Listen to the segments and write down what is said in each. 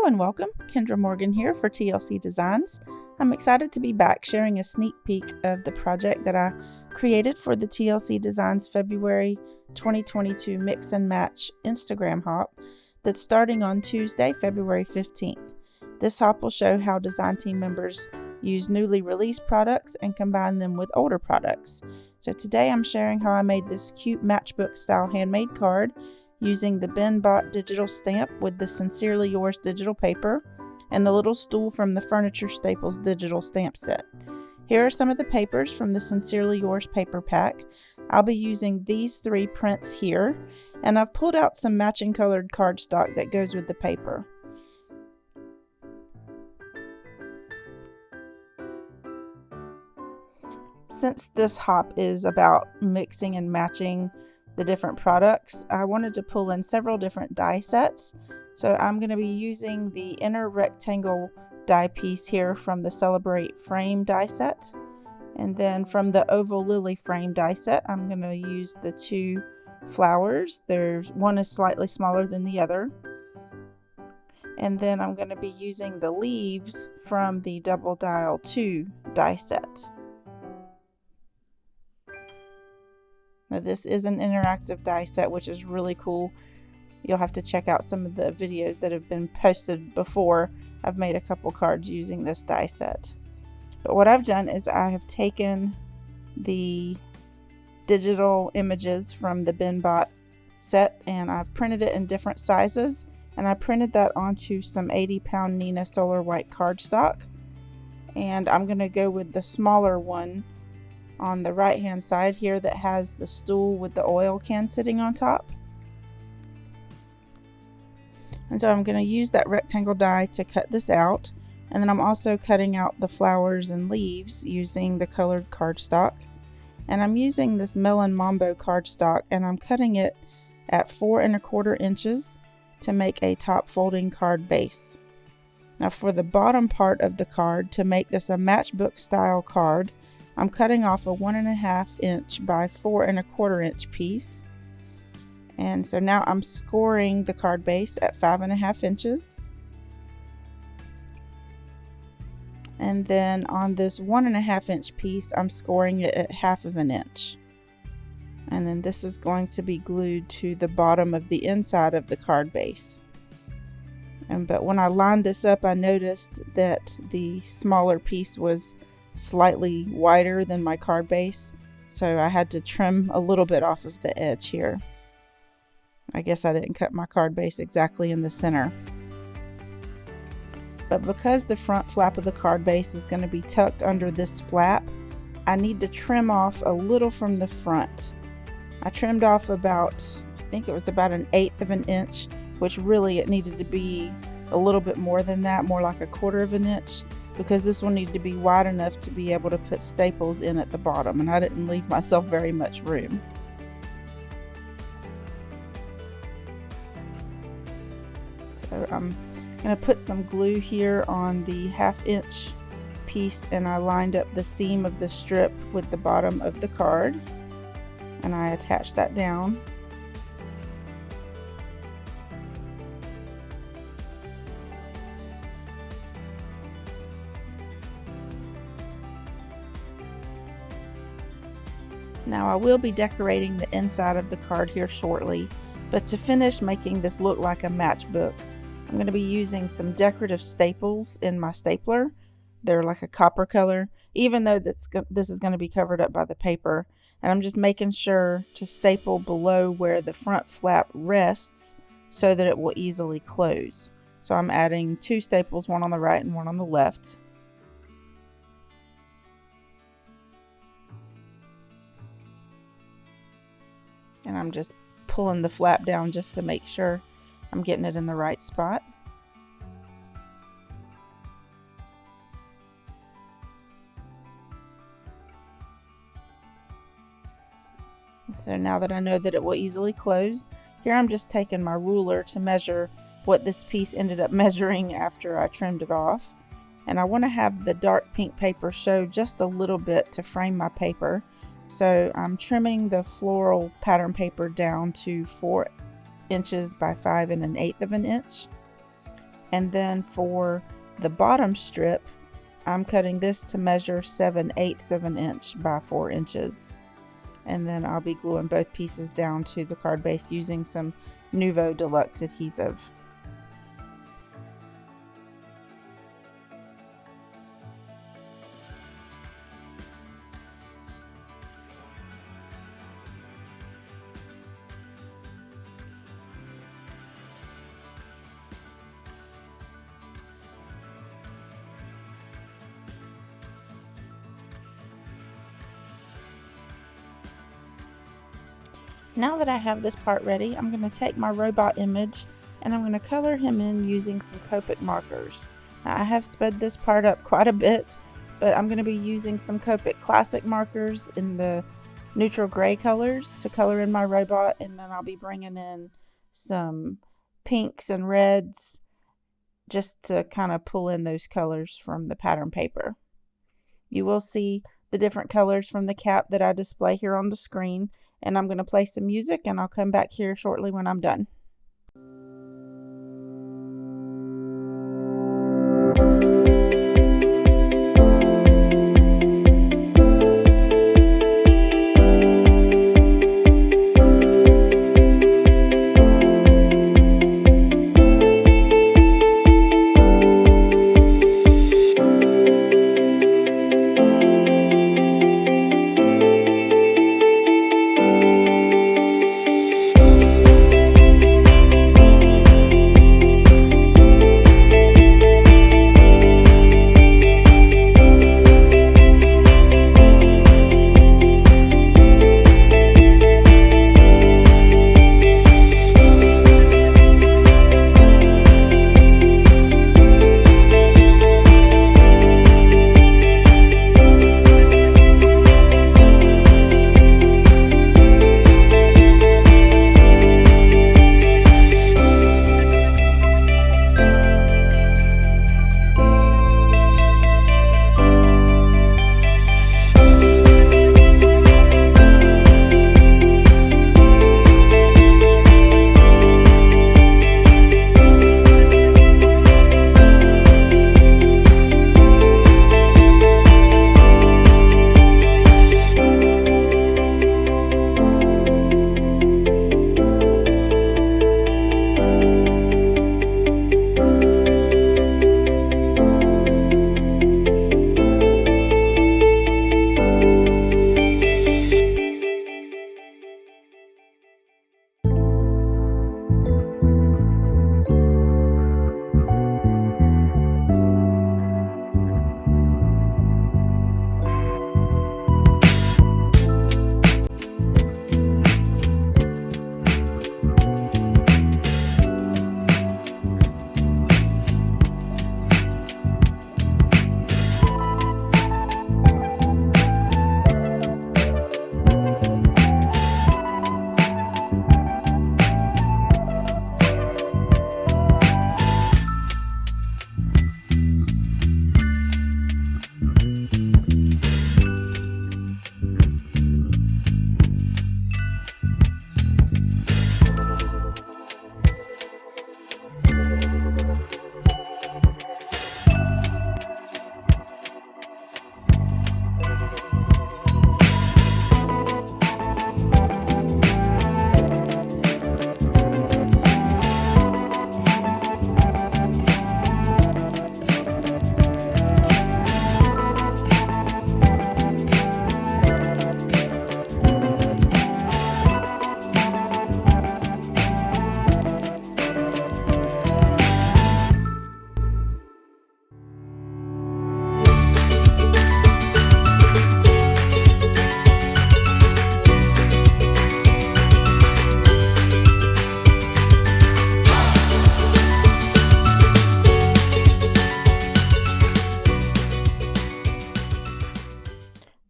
and welcome. Kendra Morgan here for TLC Designs. I'm excited to be back sharing a sneak peek of the project that I created for the TLC Designs February 2022 Mix and Match Instagram hop that's starting on Tuesday, February 15th. This hop will show how design team members use newly released products and combine them with older products. So today I'm sharing how I made this cute matchbook style handmade card using the Ben Bought digital stamp with the Sincerely Yours digital paper and the little stool from the Furniture Staples digital stamp set. Here are some of the papers from the Sincerely Yours paper pack. I'll be using these three prints here, and I've pulled out some matching colored cardstock that goes with the paper. Since this hop is about mixing and matching the different products, I wanted to pull in several different die sets. So I'm going to be using the inner rectangle die piece here from the Celebrate frame die set. And then from the oval lily frame die set, I'm going to use the two flowers. One is slightly smaller than the other. And then I'm going to be using the leaves from the double dial 2 die set. Now this is an interactive die set, which is really cool. You'll have to check out some of the videos that have been posted before. I've made a couple cards using this die set. But what I've done is I have taken the digital images from the Ben Bought set and I've printed it in different sizes, and I printed that onto some 80-pound Nina Solar White cardstock. And I'm going to go with the smaller one on the right hand side here that has the stool with the oil can sitting on top. And so I'm going to use that rectangle die to cut this out, and then I'm also cutting out the flowers and leaves using the colored cardstock. And I'm using this Melon Mambo cardstock, and I'm cutting it at 4 1/4 inches to make a top folding card base. Now for the bottom part of the card, to make this a matchbook style card, I'm cutting off a 1 1/2 inch by 4 1/4 inch piece. And so now I'm scoring the card base at 5 1/2 inches. And then on this 1 1/2 inch piece, I'm scoring it at 1/2 inch. And then this is going to be glued to the bottom of the inside of the card base. But when I lined this up, I noticed that the smaller piece was slightly wider than my card base, so I had to trim a little bit off of the edge here. I guess I didn't cut my card base exactly in the center. But because the front flap of the card base is going to be tucked under this flap, I need to trim off a little from the front. I trimmed off about, I think it was about 1/8 inch, which really it needed to be a little bit more than that, more like 1/4 inch, because this one needed to be wide enough to be able to put staples in at the bottom, and I didn't leave myself very much room. So I'm going to put some glue here on the 1/2 inch piece, and I lined up the seam of the strip with the bottom of the card, and I attached that down. Now I will be decorating the inside of the card here shortly, but to finish making this look like a matchbook, I'm going to be using some decorative staples in my stapler. They're like a copper color, even though this is going to be covered up by the paper. And I'm just making sure to staple below where the front flap rests so that it will easily close. So I'm adding 2 staples, one on the right and one on the left. And I'm just pulling the flap down just to make sure I'm getting it in the right spot. So now that I know that it will easily close, here I'm just taking my ruler to measure what this piece ended up measuring after I trimmed it off. And I want to have the dark pink paper show just a little bit to frame my paper. So I'm trimming the floral pattern paper down to 4 inches by 5 1/8 inch. And then for the bottom strip, I'm cutting this to measure 7/8 of an inch by 4 inches. And then I'll be gluing both pieces down to the card base using some Nuvo Deluxe adhesive. Now that I have this part ready, I'm going to take my robot image and I'm going to color him in using some Copic markers. Now I have sped this part up quite a bit, but I'm going to be using some Copic Classic markers in the neutral gray colors to color in my robot, and then I'll be bringing in some pinks and reds just to kind of pull in those colors from the pattern paper. You will see the different colors from the cap that I display here on the screen, and I'm going to play some music and I'll come back here shortly when I'm done.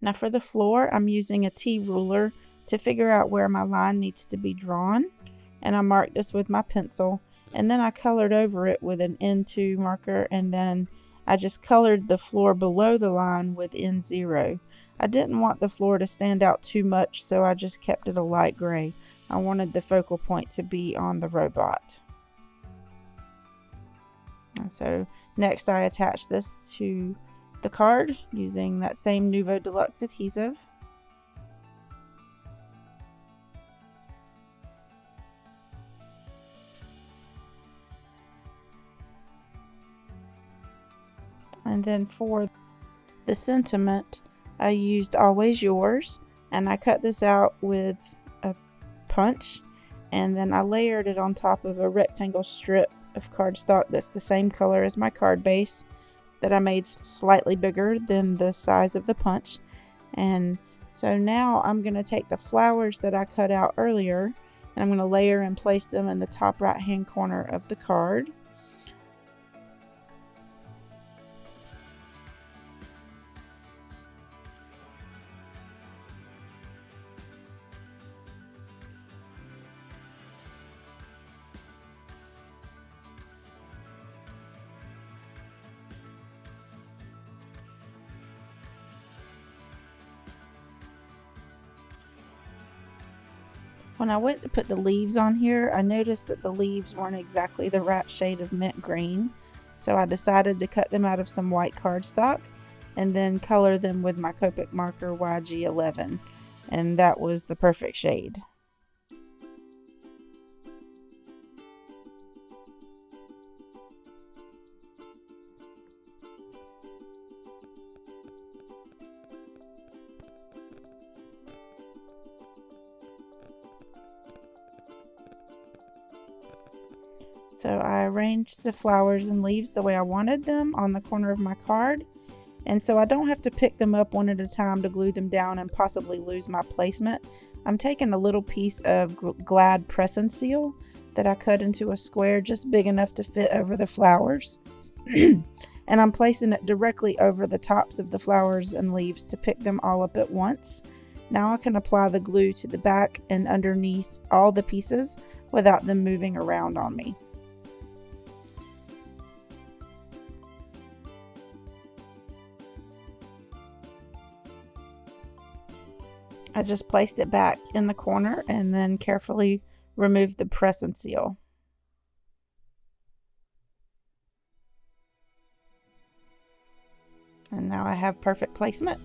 Now for the floor, I'm using a T-ruler to figure out where my line needs to be drawn. And I marked this with my pencil. And then I colored over it with an N2 marker. And then I just colored the floor below the line with N0. I didn't want the floor to stand out too much, so I just kept it a light gray. I wanted the focal point to be on the robot. And so next I attach this to the card using that same Nuvo Deluxe adhesive. And then for the sentiment, I used Always Yours, and I cut this out with a punch, and then I layered it on top of a rectangle strip of cardstock that's the same color as my card base that I made slightly bigger than the size of the punch. And so now I'm going to take the flowers that I cut out earlier, and I'm going to layer and place them in the top right hand corner of the card. When I went to put the leaves on here, I noticed that the leaves weren't exactly the right shade of mint green, so I decided to cut them out of some white cardstock and then color them with my Copic marker YG11, and that was the perfect shade. So I arranged the flowers and leaves the way I wanted them on the corner of my card, and so I don't have to pick them up one at a time to glue them down and possibly lose my placement. I'm taking a little piece of Glad Press and Seal that I cut into a square just big enough to fit over the flowers, and I'm placing it directly over the tops of the flowers and leaves to pick them all up at once. Now I can apply the glue to the back and underneath all the pieces without them moving around on me. I just placed it back in the corner and then carefully removed the press and seal. And now I have perfect placement.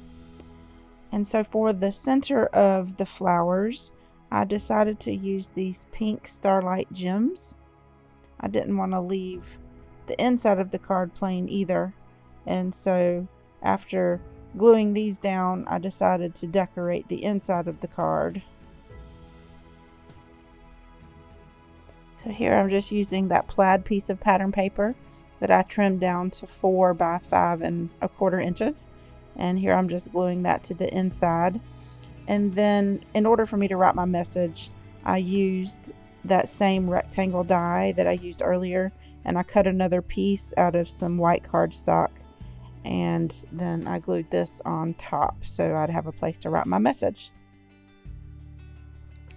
And so for the center of the flowers, I decided to use these pink Starlight gems. I didn't want to leave the inside of the card plain either. And so after gluing these down, I decided to decorate the inside of the card. So here I'm just using that plaid piece of pattern paper that I trimmed down to 4 by 5 1/4 inches. And here I'm just gluing that to the inside. And then in order for me to write my message, I used that same rectangle die that I used earlier, and I cut another piece out of some white cardstock, and then I glued this on top so I'd have a place to write my message.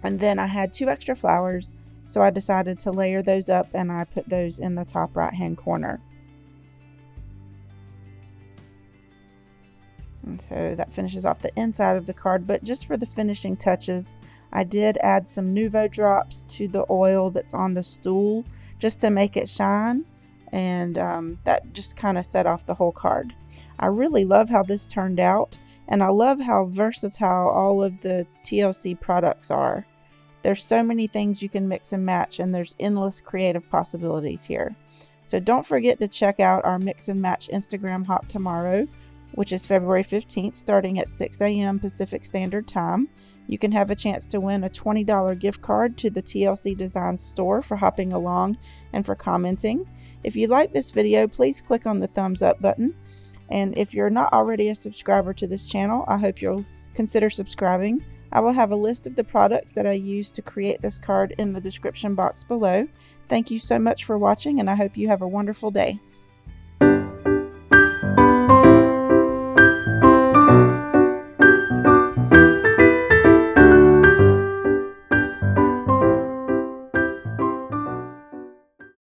And then I had 2 extra flowers, so I decided to layer those up, and I put those in the top right hand corner. And so that finishes off the inside of the card, but just for the finishing touches, I did add some Nuvo drops to the oil that's on the stool just to make it shine, and that just kind of set off the whole card. I really love how this turned out, and I love how versatile all of the TLC products are. There's so many things you can mix and match, and there's endless creative possibilities here. So don't forget to check out our Mix and Match Instagram hop tomorrow, which is February 15th, starting at 6 a.m. Pacific Standard Time. You can have a chance to win a $20 gift card to the TLC Designs store for hopping along and for commenting. If you like this video, please click on the thumbs up button. And if you're not already a subscriber to this channel, I hope you'll consider subscribing. I will have a list of the products that I used to create this card in the description box below. Thank you so much for watching, and I hope you have a wonderful day.